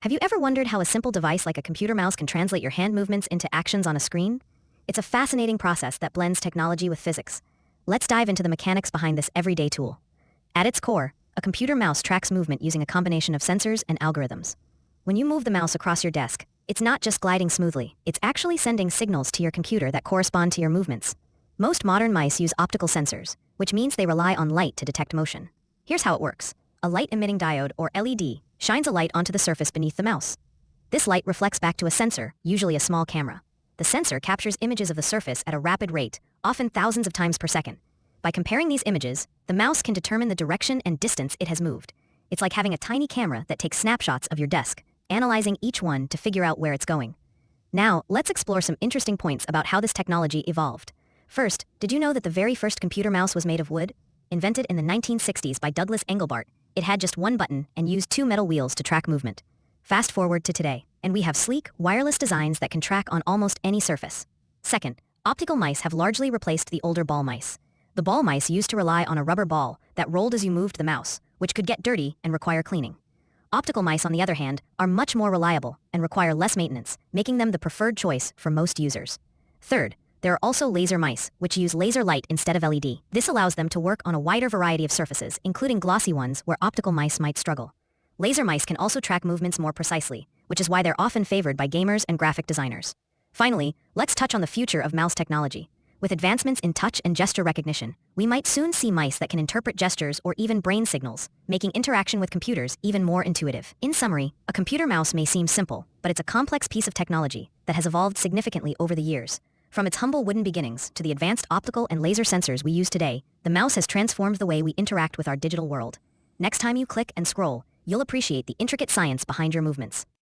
Have you ever wondered how a simple device like a computer mouse can translate your hand movements into actions on a screen? It's a fascinating process that blends technology with physics. Let's dive into the mechanics behind this everyday tool. At its core, a computer mouse tracks movement using a combination of sensors and algorithms. When you move the mouse across your desk, it's not just gliding smoothly, it's actually sending signals to your computer that correspond to your movements. Most modern mice use optical sensors, which means they rely on light to detect motion. Here's how it works. A light-emitting diode, or LED, shines a light onto the surface beneath the mouse. This light reflects back to a sensor, usually a small camera. The sensor captures images of the surface at a rapid rate, often thousands of times per second. By comparing these images, the mouse can determine the direction and distance it has moved. It's like having a tiny camera that takes snapshots of your desk, analyzing each one to figure out where it's going. Now, let's explore some interesting points about how this technology evolved. First, did you know that the very first computer mouse was made of wood? Invented in the 1960s by Douglas Engelbart, it had just one button and used two metal wheels to track movement. Fast forward to today, and we have sleek, wireless designs that can track on almost any surface. Second, optical mice have largely replaced the older ball mice. The ball mice used to rely on a rubber ball that rolled as you moved the mouse, which could get dirty and require cleaning. Optical mice, on the other hand, are much more reliable and require less maintenance, making them the preferred choice for most users. Third, there are also laser mice, which use laser light instead of LED. This allows them to work on a wider variety of surfaces, including glossy ones where optical mice might struggle. Laser mice can also track movements more precisely, which is why they're often favored by gamers and graphic designers. Finally, let's touch on the future of mouse technology. With advancements in touch and gesture recognition, we might soon see mice that can interpret gestures or even brain signals, making interaction with computers even more intuitive. In summary, a computer mouse may seem simple, but it's a complex piece of technology that has evolved significantly over the years. From its humble wooden beginnings to the advanced optical and laser sensors we use today, the mouse has transformed the way we interact with our digital world. Next time you click and scroll, you'll appreciate the intricate science behind your movements.